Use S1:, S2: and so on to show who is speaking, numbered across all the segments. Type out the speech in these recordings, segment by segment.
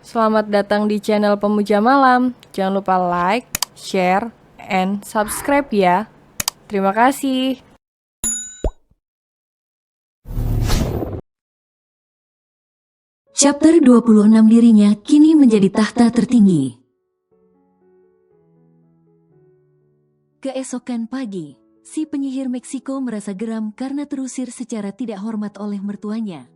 S1: Selamat datang di channel Pemuja Malam. Jangan lupa like, share, and subscribe ya. Terima kasih.
S2: Chapter 26 dirinya kini menjadi tahta tertinggi. Keesokan pagi, si penyihir Meksiko merasa geram karena terusir secara tidak hormat oleh mertuanya.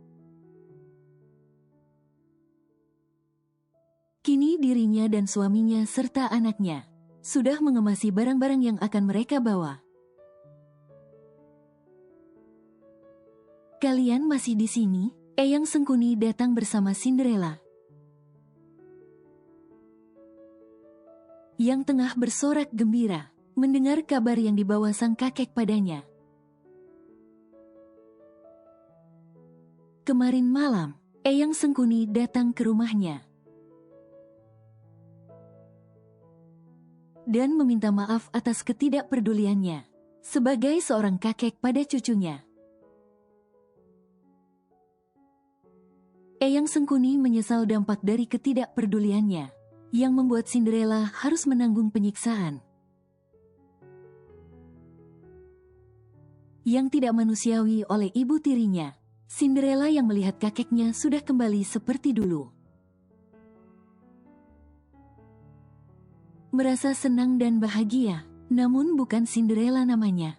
S2: Kini dirinya dan suaminya serta anaknya sudah mengemasi barang-barang yang akan mereka bawa. "Kalian masih di sini?" Eyang Sengkuni datang bersama Cinderella, yang tengah bersorak gembira mendengar kabar yang dibawa sang kakek padanya. Kemarin malam, Eyang Sengkuni datang ke rumahnya dan meminta maaf atas ketidakpeduliannya sebagai seorang kakek pada cucunya. Eyang Sengkuni menyesal dampak dari ketidakpeduliannya yang membuat Cinderella harus menanggung penyiksaan yang tidak manusiawi oleh ibu tirinya. Cinderella yang melihat kakeknya sudah kembali seperti dulu merasa senang dan bahagia, namun bukan Cinderella namanya.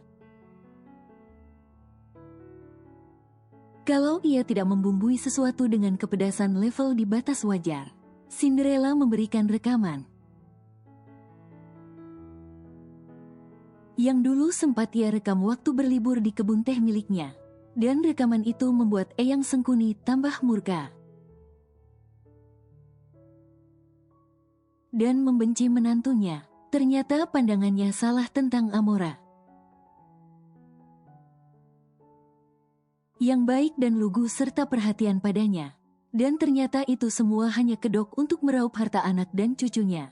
S2: Kalau ia tidak membumbui sesuatu dengan kepedasan level di batas wajar, Cinderella memberikan rekaman yang dulu sempat ia rekam waktu berlibur di kebun teh miliknya. Dan rekaman itu membuat Eyang Sengkuni tambah murka dan membenci menantunya. Ternyata pandangannya salah tentang Amora yang baik dan lugu serta perhatian padanya. Dan ternyata itu semua hanya kedok untuk meraup harta anak dan cucunya.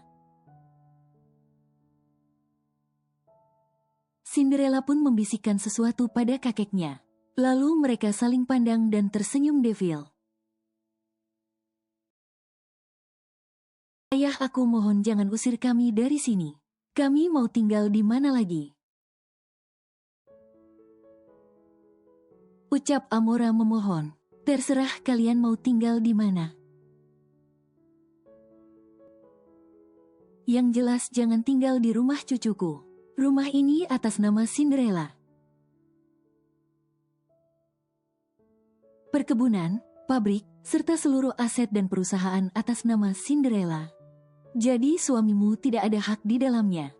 S2: Cinderella pun membisikkan sesuatu pada kakeknya. Lalu mereka saling pandang dan tersenyum devil. "Ayah, aku mohon jangan usir kami dari sini. Kami mau tinggal di mana lagi?" Ucap Amora memohon. "Terserah kalian mau tinggal di mana. Yang jelas jangan tinggal di rumah cucuku. Rumah ini atas nama Cinderella. Perkebunan, pabrik, serta seluruh aset dan perusahaan atas nama Cinderella. Jadi suamimu tidak ada hak di dalamnya."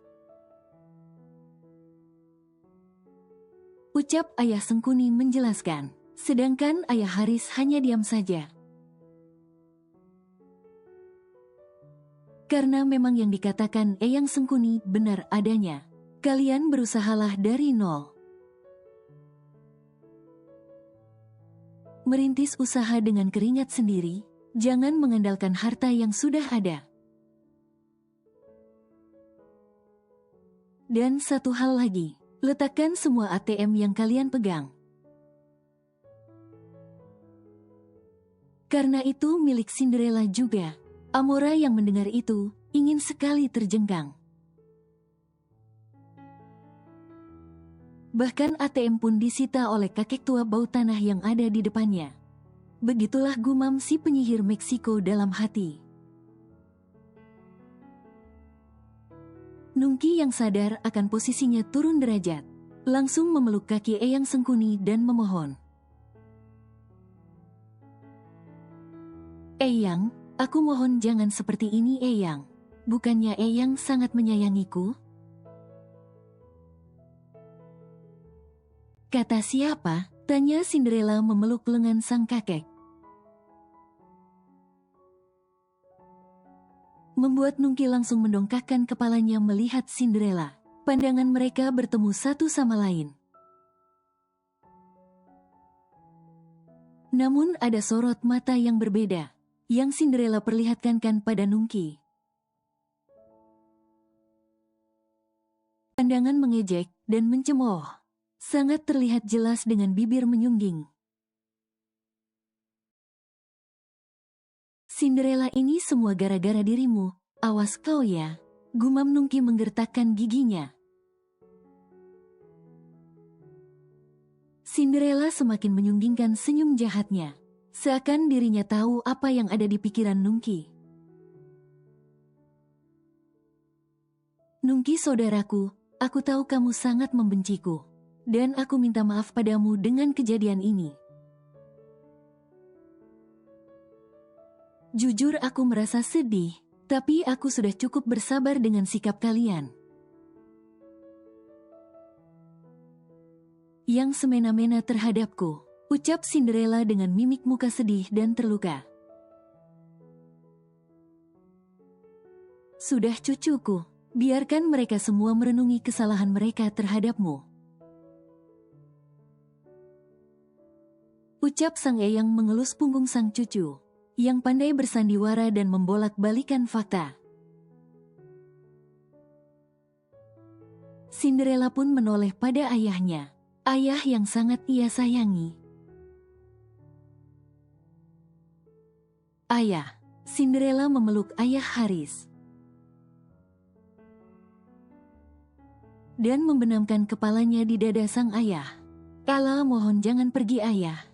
S2: Ucap Ayah Sengkuni menjelaskan, sedangkan Ayah Haris hanya diam saja. Karena memang yang dikatakan Eyang Sengkuni benar adanya. Kalian berusahalah dari nol. Merintis usaha dengan keringat sendiri, jangan mengandalkan harta yang sudah ada. Dan satu hal lagi, letakkan semua ATM yang kalian pegang. Karena itu milik Cinderella juga. Amora yang mendengar itu, ingin sekali terjengkang. Bahkan ATM pun disita oleh kakek tua bau tanah yang ada di depannya. Begitulah gumam si penyihir Meksiko dalam hati. Nungki yang sadar akan posisinya turun derajat, langsung memeluk kaki Eyang Sengkuni dan memohon. "Eyang, aku mohon jangan seperti ini Eyang. Bukannya Eyang sangat menyayangiku?" "Kata siapa?" tanya Cinderella memeluk lengan sang kakek. Membuat Nungki langsung mendongakkan kepalanya melihat Cinderella. Pandangan mereka bertemu satu sama lain. Namun ada sorot mata yang berbeda yang Cinderella perlihatkan pada Nungki. Pandangan mengejek dan mencemooh sangat terlihat jelas dengan bibir menyungging. Cinderella, ini semua gara-gara dirimu. Awas kau ya. Gumam Nungki menggertakkan giginya. Cinderella semakin menyunggingkan senyum jahatnya. Seakan dirinya tahu apa yang ada di pikiran Nungki. Nungki saudaraku, aku tahu kamu sangat membenciku. Dan aku minta maaf padamu dengan kejadian ini. Jujur aku merasa sedih, tapi aku sudah cukup bersabar dengan sikap kalian. Yang semena-mena terhadapku, ucap Cinderella dengan mimik muka sedih dan terluka. Sudah cucuku, biarkan mereka semua merenungi kesalahan mereka terhadapmu. Ucap sang eyang mengelus punggung sang cucu, yang pandai bersandiwara dan membolak-balikan fakta. Cinderella pun menoleh pada ayahnya, ayah yang sangat ia sayangi. Ayah, Cinderella memeluk ayah Haris. Dan membenamkan kepalanya di dada sang ayah. Kala, mohon jangan pergi ayah.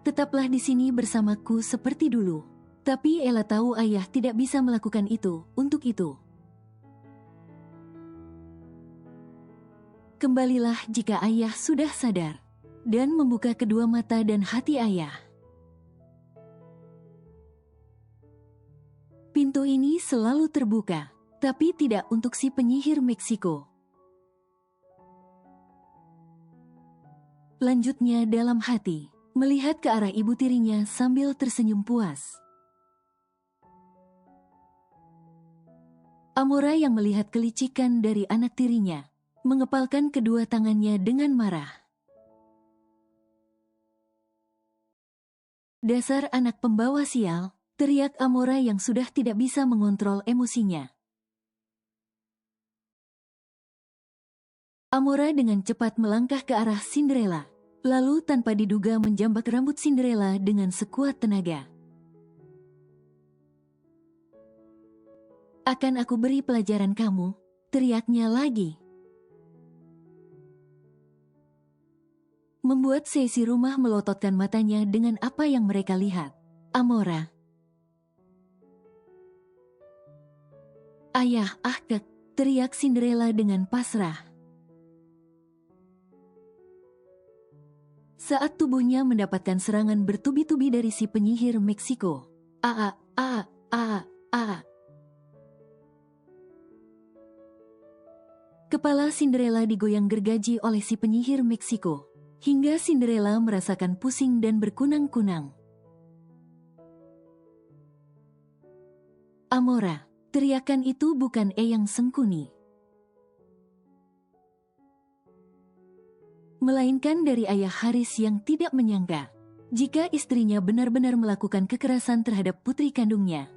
S2: Tetaplah di sini bersamaku seperti dulu. Tapi Ella tahu ayah tidak bisa melakukan itu, untuk itu. Kembalilah jika ayah sudah sadar. Dan membuka kedua mata dan hati ayah. Pintu ini selalu terbuka, tapi tidak untuk si penyihir Meksiko. Lanjutnya dalam hati, melihat ke arah ibu tirinya sambil tersenyum puas. Amora yang melihat kelicikan dari anak tirinya, mengepalkan kedua tangannya dengan marah. Dasar anak pembawa sial, teriak Amora yang sudah tidak bisa mengontrol emosinya. Amora dengan cepat melangkah ke arah Cinderella, lalu tanpa diduga menjambak rambut Cinderella dengan sekuat tenaga. Akan aku beri pelajaran kamu, teriaknya lagi. Membuat seisi rumah melototkan matanya dengan apa yang mereka lihat. Amora. Ayah, kek, teriak Cinderella dengan pasrah. Saat tubuhnya mendapatkan serangan bertubi-tubi dari si penyihir Meksiko. Kepala Cinderella digoyang gergaji oleh si penyihir Meksiko, hingga Cinderella merasakan pusing dan berkunang-kunang. Amora, teriakan itu bukan eyang Sengkuni, melainkan dari ayah Haris yang tidak menyangka jika istrinya benar-benar melakukan kekerasan terhadap putri kandungnya.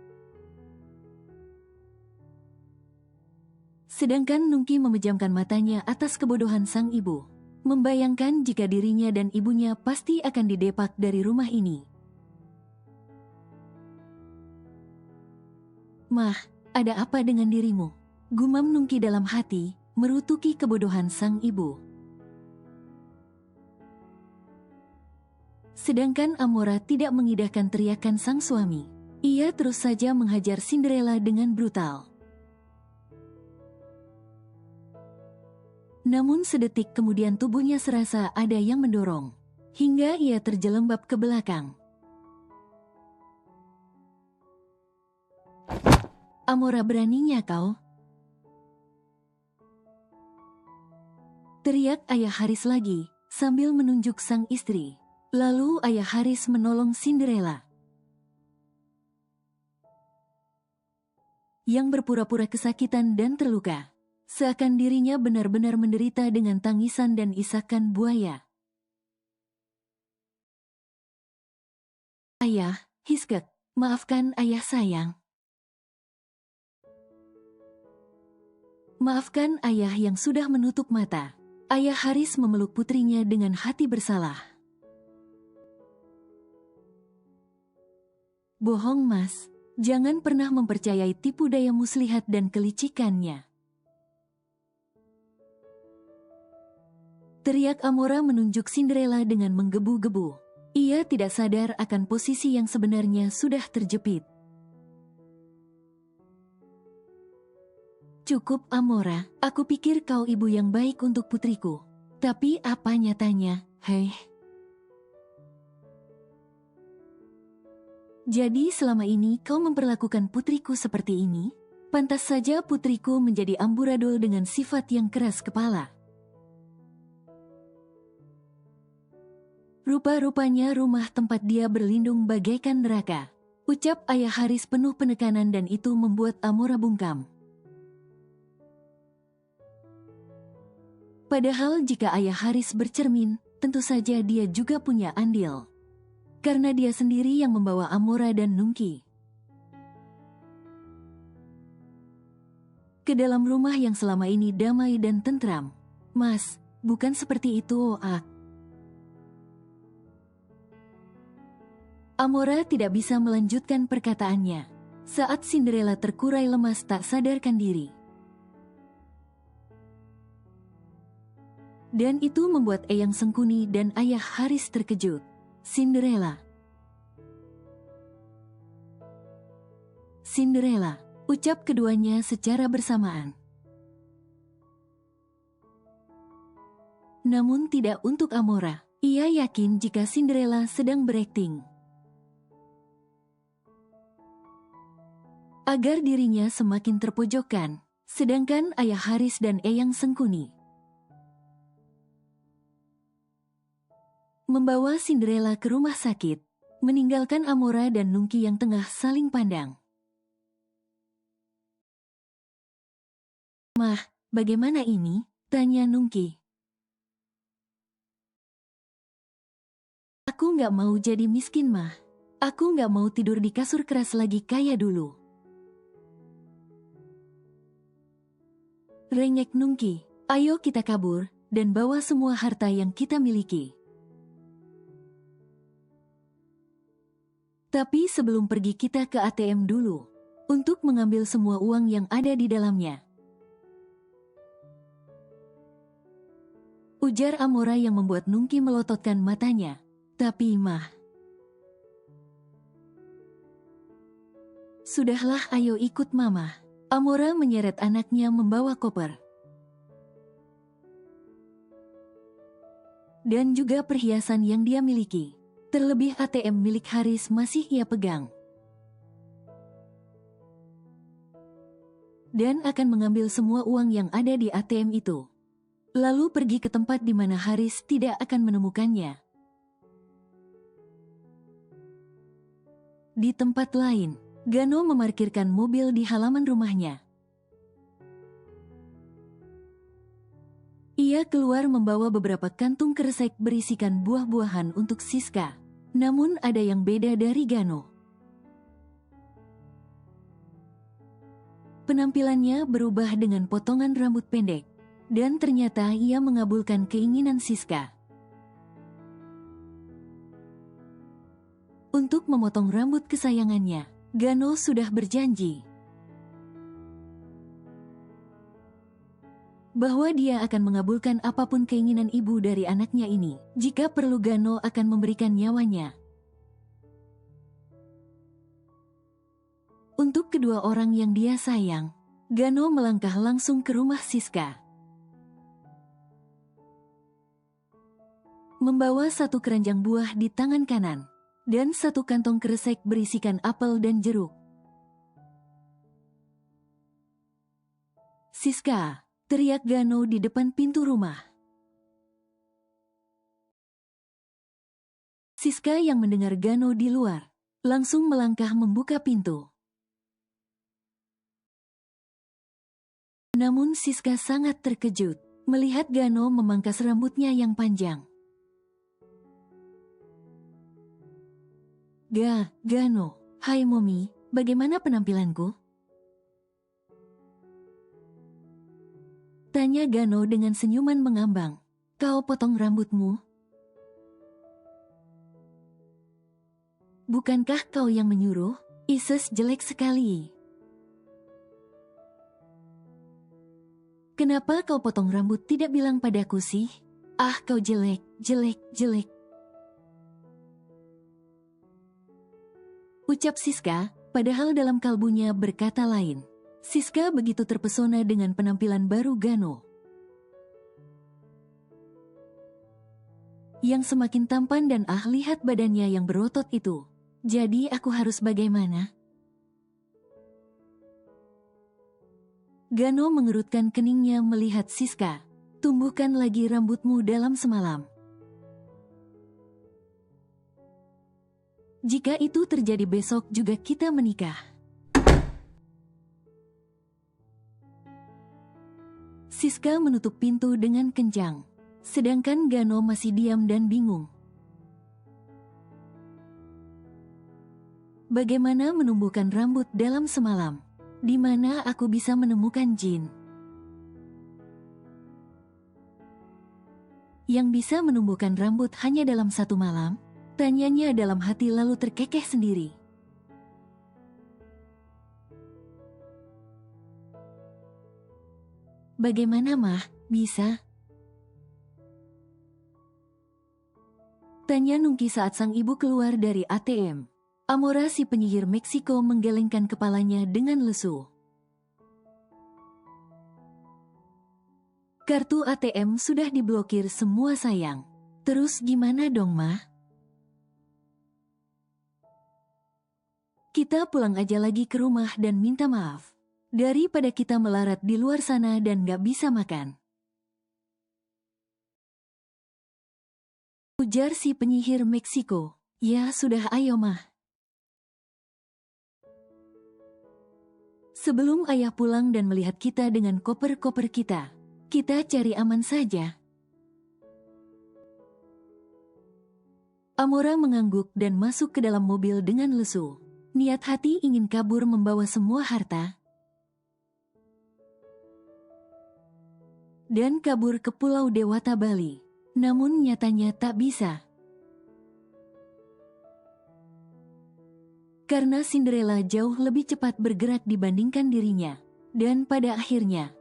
S2: Sedangkan Nungki memejamkan matanya atas kebodohan sang ibu, membayangkan jika dirinya dan ibunya pasti akan didepak dari rumah ini. Mah, ada apa dengan dirimu? Gumam Nungki dalam hati, merutuki kebodohan sang ibu. Sedangkan Amora tidak mengindahkan teriakan sang suami. Ia terus saja menghajar Cinderella dengan brutal. Namun sedetik kemudian tubuhnya serasa ada yang mendorong, hingga ia terjelembab ke belakang. Amora, beraninya kau? Teriak ayah Haris lagi, sambil menunjuk sang istri. Lalu ayah Haris menolong Cinderella, yang berpura-pura kesakitan dan terluka. Seakan dirinya benar-benar menderita dengan tangisan dan isakan buaya. Ayah, Hiskek, maafkan ayah sayang. Maafkan ayah yang sudah menutup mata. Ayah Haris memeluk putrinya dengan hati bersalah. Bohong Mas, jangan pernah mempercayai tipu daya muslihat dan kelicikannya. Teriak Amora menunjuk Cinderella dengan menggebu-gebu. Ia tidak sadar akan posisi yang sebenarnya sudah terjepit. Cukup Amora, aku pikir kau ibu yang baik untuk putriku. Tapi apa nyatanya, hei? Jadi selama ini kau memperlakukan putriku seperti ini? Pantas saja putriku menjadi amburadul dengan sifat yang keras kepala. Rupa-rupanya rumah tempat dia berlindung bagaikan neraka. Ucap ayah Haris penuh penekanan dan itu membuat Amora bungkam. Padahal jika ayah Haris bercermin, tentu saja dia juga punya andil. Karena dia sendiri yang membawa Amora dan Nungki ke dalam rumah yang selama ini damai dan tentram. Mas, bukan seperti itu, ah. Amora tidak bisa melanjutkan perkataannya saat Cinderella terkurai lemas tak sadarkan diri. Dan itu membuat Eyang Sengkuni dan ayah Haris terkejut. Cinderella. Cinderella, ucap keduanya secara bersamaan. Namun tidak untuk Amora. Ia yakin jika Cinderella sedang berakting agar dirinya semakin terpojokkan, sedangkan ayah Haris dan Eyang Sengkuni membawa Cinderella ke rumah sakit, meninggalkan Amora dan Nungki yang tengah saling pandang. Mah, bagaimana ini? Tanya Nungki. Aku nggak mau jadi miskin, Mah. Aku nggak mau tidur di kasur keras lagi kayak dulu. Rengek Nungki, ayo kita kabur, dan bawa semua harta yang kita miliki. Tapi sebelum pergi kita ke ATM dulu, untuk mengambil semua uang yang ada di dalamnya. Ujar Amora yang membuat Nungki melototkan matanya. Tapi Mah. Sudahlah, ayo ikut Mama. Amora menyeret anaknya membawa koper. Dan juga perhiasan yang dia miliki. Terlebih ATM milik Haris masih ia pegang. Dan akan mengambil semua uang yang ada di ATM itu. Lalu pergi ke tempat di mana Haris tidak akan menemukannya. Di tempat lain, Gano memarkirkan mobil di halaman rumahnya. Ia keluar membawa beberapa kantung kresek berisikan buah-buahan untuk Siska. Namun ada yang beda dari Gano. Penampilannya berubah dengan potongan rambut pendek. Dan ternyata ia mengabulkan keinginan Siska untuk memotong rambut kesayangannya. Gano sudah berjanji bahwa dia akan mengabulkan apapun keinginan ibu dari anaknya ini. Jika perlu Gano akan memberikan nyawanya. Untuk kedua orang yang dia sayang, Gano melangkah langsung ke rumah Siska. Membawa satu keranjang buah di tangan kanan, dan satu kantong kresek berisikan apel dan jeruk. Siska, teriak Gano di depan pintu rumah. Siska yang mendengar Gano di luar, langsung melangkah membuka pintu. Namun Siska sangat terkejut melihat Gano memangkas rambutnya yang panjang. Gano, hai Momi, bagaimana penampilanku? Tanya Gano dengan senyuman mengambang. Kau potong rambutmu? Bukankah kau yang menyuruh? Ises jelek sekali. Kenapa kau potong rambut tidak bilang padaku sih? Ah, kau jelek, jelek, jelek. Ucap Siska, padahal dalam kalbunya berkata lain. Siska begitu terpesona dengan penampilan baru Gano, yang semakin tampan dan lihat badannya yang berotot itu. Jadi aku harus bagaimana? Gano mengerutkan keningnya melihat Siska. Tumbuhkan lagi rambutmu dalam semalam. Jika itu terjadi besok juga kita menikah. Siska menutup pintu dengan kencang. Sedangkan Gano masih diam dan bingung. Bagaimana menumbuhkan rambut dalam semalam? Di mana aku bisa menemukan jin yang bisa menumbuhkan rambut hanya dalam satu malam? Tanyanya dalam hati lalu terkekeh sendiri. Bagaimana mah, bisa? Tanya Nungki saat sang ibu keluar dari ATM. Amora si penyihir Meksiko menggelengkan kepalanya dengan lesu. Kartu ATM sudah diblokir semua sayang. Terus gimana dong mah? Kita pulang aja lagi ke rumah dan minta maaf. Daripada kita melarat di luar sana dan gak bisa makan. Ujar si penyihir Meksiko. Ya sudah ayo mah. Sebelum ayah pulang dan melihat kita dengan koper-koper kita cari aman saja. Amora mengangguk dan masuk ke dalam mobil dengan lesu. Niat hati ingin kabur membawa semua harta dan kabur ke Pulau Dewata Bali. Namun nyatanya tak bisa. Karena Cinderella jauh lebih cepat bergerak dibandingkan dirinya. Dan pada akhirnya,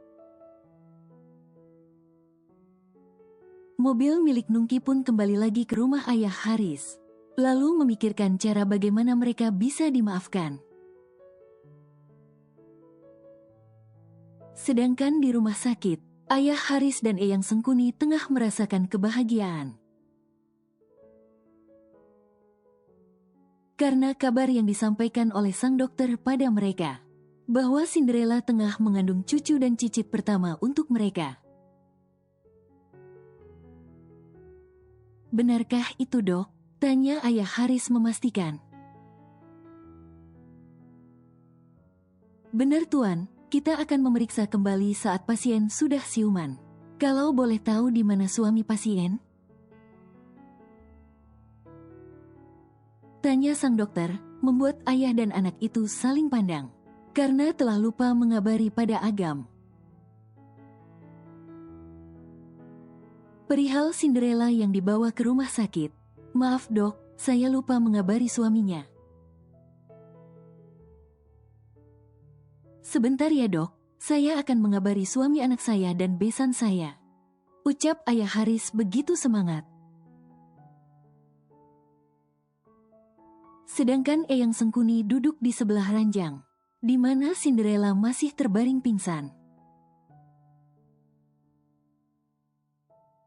S2: mobil milik Nungki pun kembali lagi ke rumah ayah Haris. Lalu memikirkan cara bagaimana mereka bisa dimaafkan. Sedangkan di rumah sakit, ayah Haris dan Eyang Sengkuni tengah merasakan kebahagiaan. Karena kabar yang disampaikan oleh sang dokter pada mereka, bahwa Cinderella tengah mengandung cucu dan cicit pertama untuk mereka. Benarkah itu dok? Tanya ayah Haris memastikan. Benar tuan, kita akan memeriksa kembali saat pasien sudah siuman. Kalau boleh tahu di mana suami pasien? Tanya sang dokter, membuat ayah dan anak itu saling pandang. Karena telah lupa mengabari pada Agam perihal Cinderella yang dibawa ke rumah sakit. Maaf dok, saya lupa mengabari suaminya. Sebentar ya dok, saya akan mengabari suami anak saya dan besan saya. Ucap ayah Haris begitu semangat. Sedangkan Eyang Sengkuni duduk di sebelah ranjang, di mana Cinderella masih terbaring pingsan.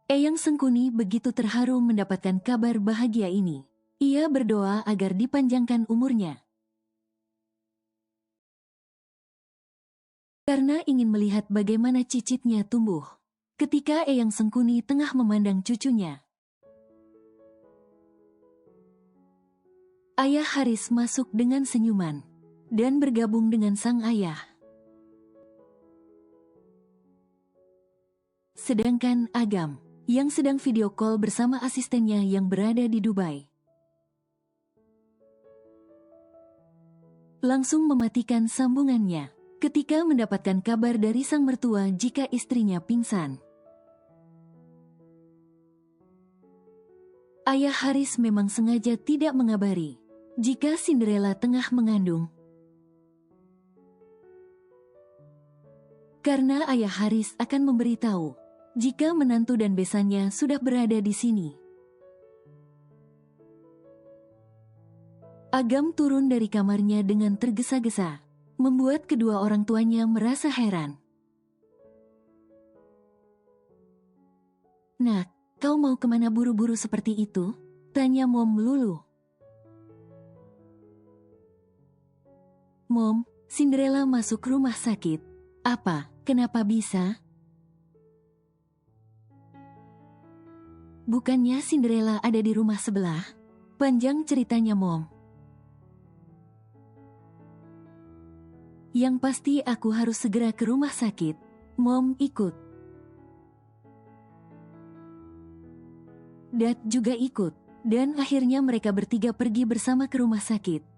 S2: Eyang Sengkuni begitu terharu mendapatkan kabar bahagia ini. Ia berdoa agar dipanjangkan umurnya. Karena ingin melihat bagaimana cicitnya tumbuh. Ketika Eyang Sengkuni tengah memandang cucunya, ayah Haris masuk dengan senyuman dan bergabung dengan sang ayah. Sedangkan Agam yang sedang video call bersama asistennya yang berada di Dubai, langsung mematikan sambungannya ketika mendapatkan kabar dari sang mertua jika istrinya pingsan. Ayah Haris memang sengaja tidak mengabari jika Cinderella tengah mengandung. Karena ayah Haris akan memberitahu jika menantu dan besannya sudah berada di sini. Agam turun dari kamarnya dengan tergesa-gesa, membuat kedua orang tuanya merasa heran. "Nak, kau mau kemana buru-buru seperti itu?" tanya Mom Lulu. "Mom, Cinderella masuk rumah sakit." "Apa? Kenapa bisa?" "Bukannya Cinderella ada di rumah sebelah?" panjang ceritanya Mom. "Yang pasti aku harus segera ke rumah sakit." Mom ikut. Dad juga ikut, dan akhirnya mereka bertiga pergi bersama ke rumah sakit.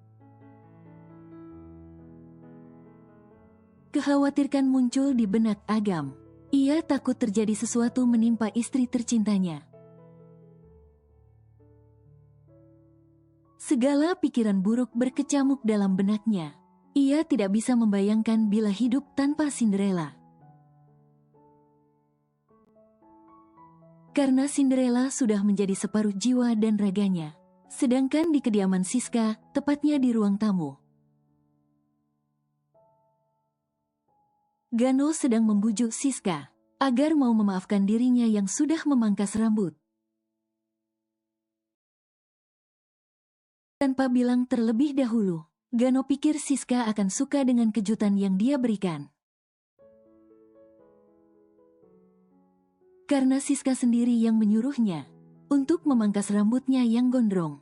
S2: Kekhawatiran muncul di benak Agam. Ia takut terjadi sesuatu menimpa istri tercintanya. Segala pikiran buruk berkecamuk dalam benaknya. Ia tidak bisa membayangkan bila hidup tanpa Cinderella. Karena Cinderella sudah menjadi separuh jiwa dan raganya. Sedangkan di kediaman Siska, tepatnya di ruang tamu, Gano sedang membujuk Siska agar mau memaafkan dirinya yang sudah memangkas rambut. Tanpa bilang terlebih dahulu, Gano pikir Siska akan suka dengan kejutan yang dia berikan. Karena Siska sendiri yang menyuruhnya untuk memangkas rambutnya yang gondrong.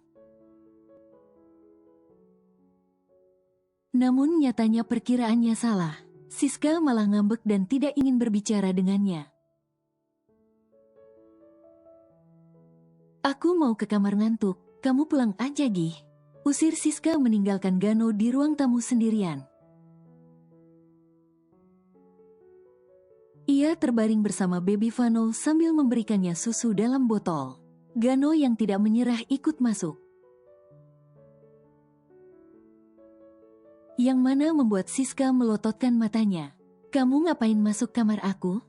S2: Namun nyatanya perkiraannya salah. Siska malah ngambek dan tidak ingin berbicara dengannya. "Aku mau ke kamar ngantuk, kamu pulang aja Gih," usir Siska meninggalkan Gano di ruang tamu sendirian. Ia terbaring bersama baby Vano sambil memberikannya susu dalam botol. Gano yang tidak menyerah ikut masuk. Yang mana membuat Siska melototkan matanya. "Kamu ngapain masuk kamar aku?"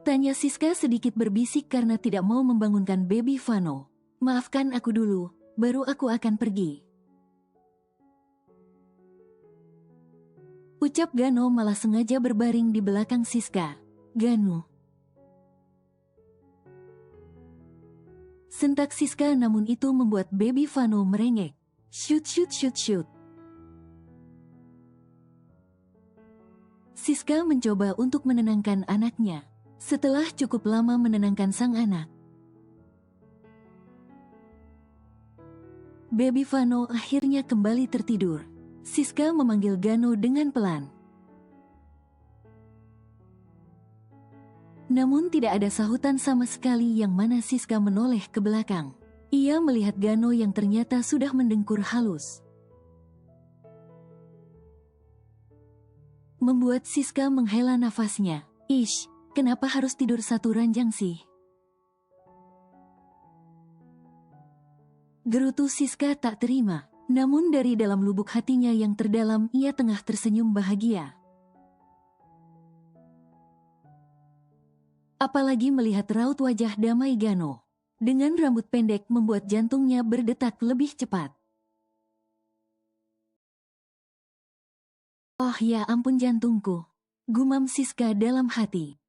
S2: tanya Siska sedikit berbisik karena tidak mau membangunkan baby Vano. "Maafkan aku dulu, baru aku akan pergi," ucap Gano malah sengaja berbaring di belakang Siska. "Gano," sentak Siska, namun itu membuat baby Vano merengek. "Shoot, shoot, shoot, shoot." Siska mencoba untuk menenangkan anaknya. Setelah cukup lama menenangkan sang anak, baby Vano akhirnya kembali tertidur. Siska memanggil Gano dengan pelan. Namun tidak ada sahutan sama sekali, yang mana Siska menoleh ke belakang. Ia melihat Gano yang ternyata sudah mendengkur halus. Membuat Siska menghela nafasnya. "Ish, kenapa harus tidur satu ranjang sih?" gerutu Siska tak terima. Namun dari dalam lubuk hatinya yang terdalam, ia tengah tersenyum bahagia. Apalagi melihat raut wajah damai Gano dengan rambut pendek membuat jantungnya berdetak lebih cepat. "Oh ya ampun jantungku," gumam Siska dalam hati.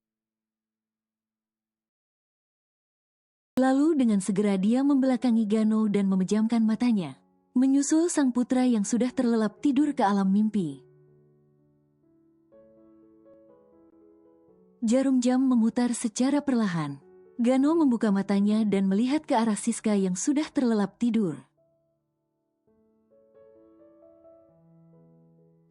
S2: Lalu dengan segera dia membelakangi Gano dan memejamkan matanya, menyusul sang putra yang sudah terlelap tidur ke alam mimpi. Jarum jam memutar secara perlahan. Gano membuka matanya dan melihat ke arah Siska yang sudah terlelap tidur.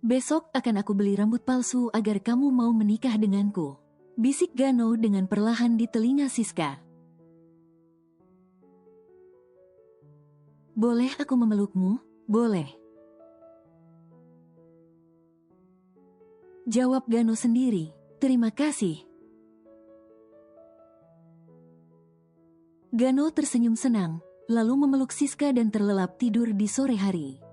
S2: "Besok akan aku beli rambut palsu agar kamu mau menikah denganku," bisik Gano dengan perlahan di telinga Siska. "Boleh aku memelukmu?" "Boleh," jawab Gano sendiri. "Terima kasih." Gano tersenyum senang. lalu memeluk Siska dan terlelap tidur di sore hari.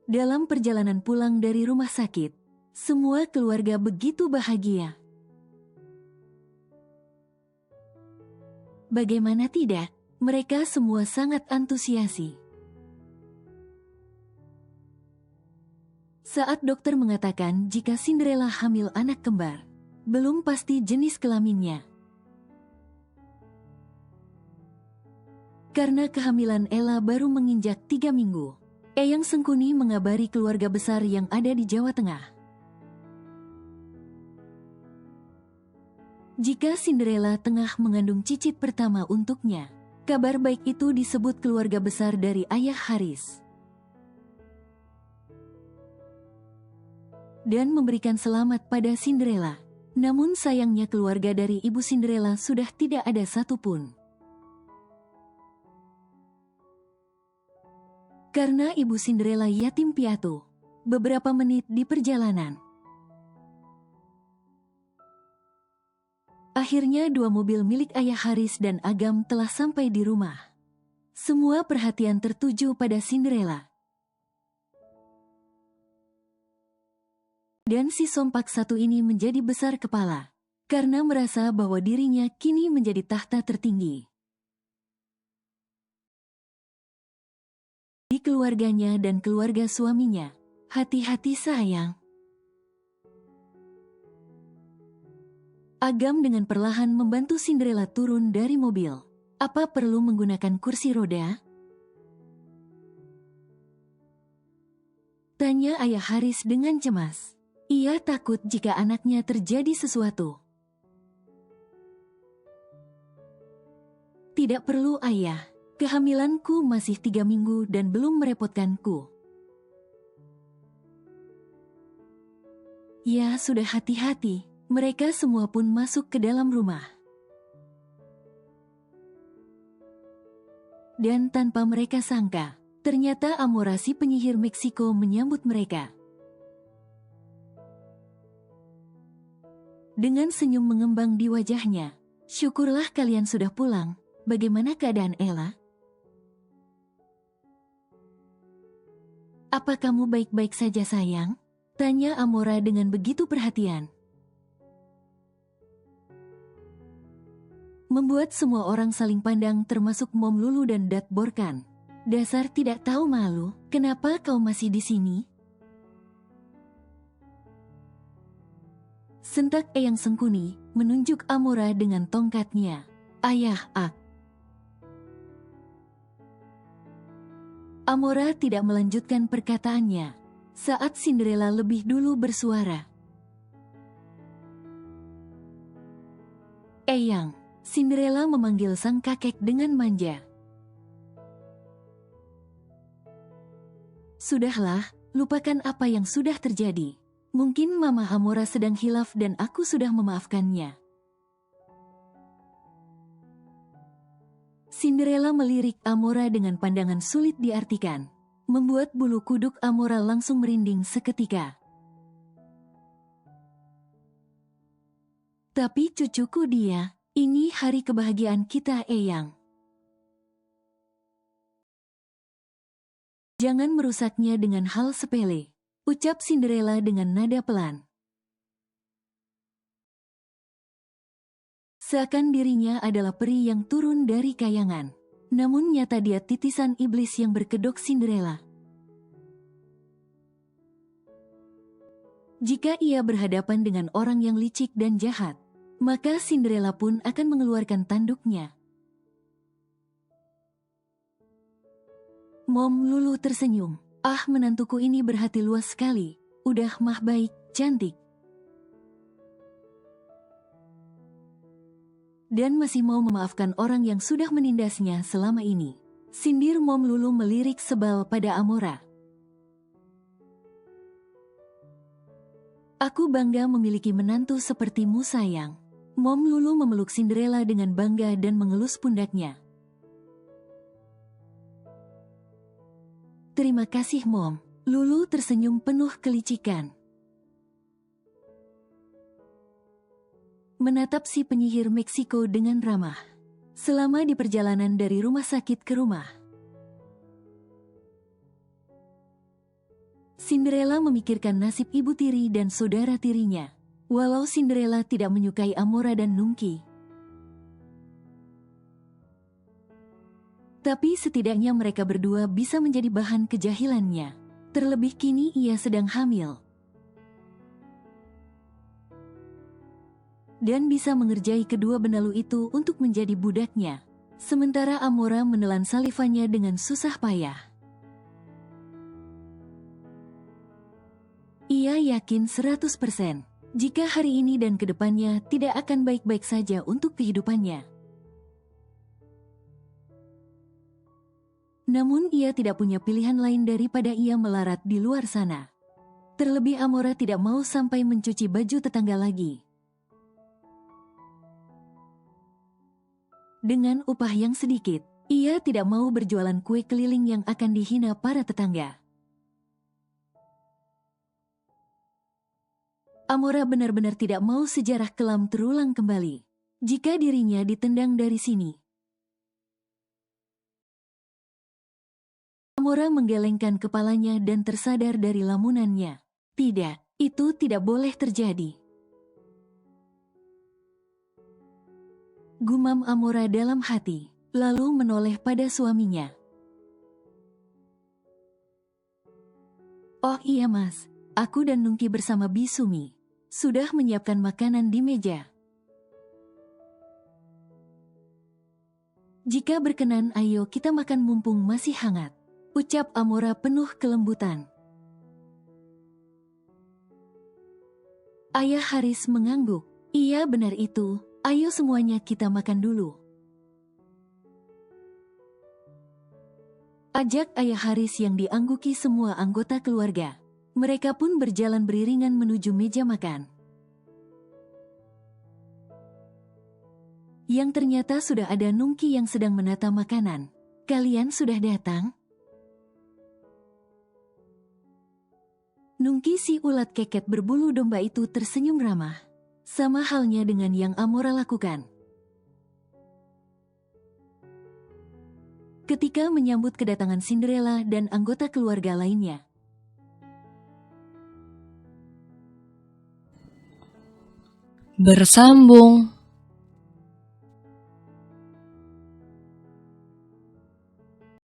S2: Dalam perjalanan pulang dari rumah sakit, semua keluarga begitu bahagia. Bagaimana tidak, mereka semua sangat antusiasi. Saat dokter mengatakan jika Cinderella hamil anak kembar, belum pasti jenis kelaminnya. Karena kehamilan Ella baru menginjak 3 minggu, Eyang Sengkuni mengabari keluarga besar yang ada di Jawa Tengah. Jika Cinderella tengah mengandung cicit pertama untuknya, kabar baik itu disebut keluarga besar dari ayah Haris. Dan memberikan selamat pada Cinderella. Namun sayangnya keluarga dari ibu Cinderella sudah tidak ada satupun. Karena ibu Cinderella yatim piatu, beberapa menit di perjalanan, akhirnya 2 mobil milik ayah Haris dan Agam telah sampai di rumah. Semua perhatian tertuju pada Cinderella. Dan si sompak satu ini menjadi besar kepala, karena merasa bahwa dirinya kini menjadi tahta tertinggi di keluarganya dan keluarga suaminya. Hati-hati sayang. Agam dengan perlahan membantu Cinderella turun dari mobil. Apa perlu menggunakan kursi roda? Tanya ayah Haris dengan cemas. Ia takut jika anaknya terjadi sesuatu. Tidak perlu ayah. Kehamilanku masih 3 minggu dan belum merepotkanku. Ya sudah, hati-hati. Mereka semua pun masuk ke dalam rumah. Dan tanpa mereka sangka, ternyata Amora si penyihir Meksiko menyambut mereka. Dengan senyum mengembang di wajahnya. Syukurlah kalian sudah pulang. Bagaimana keadaan Ella? Apa kamu baik-baik saja sayang? Tanya Amora dengan begitu perhatian. Membuat semua orang saling pandang termasuk Mom Lulu dan Dat Borkan. Dasar tidak tahu malu, kenapa kau masih di sini? Sentak Eyang Sengkuni, menunjuk Amora dengan tongkatnya. Ayah, Ak. Amora tidak melanjutkan perkataannya, saat Cinderella lebih dulu bersuara. Eyang, Cinderella memanggil sang kakek dengan manja. Sudahlah, lupakan apa yang sudah terjadi. Mungkin Mama Amora sedang hilaf dan aku sudah memaafkannya. Cinderella melirik Amora dengan pandangan sulit diartikan, membuat bulu kuduk Amora langsung merinding seketika. Tapi cucuku dia, ini hari kebahagiaan kita Eyang. Jangan merusaknya dengan hal sepele, ucap Cinderella dengan nada pelan. Seakan dirinya adalah peri yang turun dari kayangan. Namun nyata dia titisan iblis yang berkedok Cinderella. Jika ia berhadapan dengan orang yang licik dan jahat, maka Cinderella pun akan mengeluarkan tanduknya. Mom Lulu tersenyum. Ah, menantuku ini berhati luas sekali. Udah mah baik, cantik. Dan masih mau memaafkan orang yang sudah menindasnya selama ini. Sindir Mom Lulu melirik sebal pada Amora. Aku bangga memiliki menantu sepertimu sayang. Mom Lulu memeluk Cinderella dengan bangga dan mengelus pundaknya. Terima kasih Mom. Lulu tersenyum penuh kelicikan. menatap si penyihir Meksiko dengan ramah. Selama di perjalanan dari rumah sakit ke rumah, Cinderella memikirkan nasib ibu tiri dan saudara tirinya. Walau Cinderella tidak menyukai Amora dan Nungki, tapi setidaknya mereka berdua bisa menjadi bahan kejahilannya. Terlebih kini ia sedang hamil dan bisa mengerjai kedua benalu itu untuk menjadi budaknya. Sementara Amora menelan salivanya dengan susah payah. Ia yakin 100% jika hari ini dan kedepannya tidak akan baik-baik saja untuk kehidupannya. Namun ia tidak punya pilihan lain daripada ia melarat di luar sana. Terlebih Amora tidak mau sampai mencuci baju tetangga lagi. Dengan upah yang sedikit, ia tidak mau berjualan kue keliling yang akan dihina para tetangga. Amora benar-benar tidak mau sejarah kelam terulang kembali jika dirinya ditendang dari sini. Amora menggelengkan kepalanya dan tersadar dari lamunannya. Tidak, itu tidak boleh terjadi. Gumam Amora dalam hati, lalu menoleh pada suaminya. Oh iya mas, aku dan Nungki bersama Bisumi sudah menyiapkan makanan di meja. Jika berkenan ayo kita makan mumpung masih hangat, ucap Amora penuh kelembutan. Ayah Haris mengangguk. Iya benar itu. Ayo semuanya kita makan dulu. Ajak Ayah Haris yang diangguki semua anggota keluarga. Mereka pun berjalan beriringan menuju meja makan. Yang ternyata sudah ada Nungki yang sedang menata makanan. Kalian sudah datang? Nungki si ulat keket berbulu domba itu tersenyum ramah. Sama halnya dengan yang Amora lakukan. Ketika menyambut kedatangan Cinderella dan anggota keluarga lainnya.
S1: Bersambung.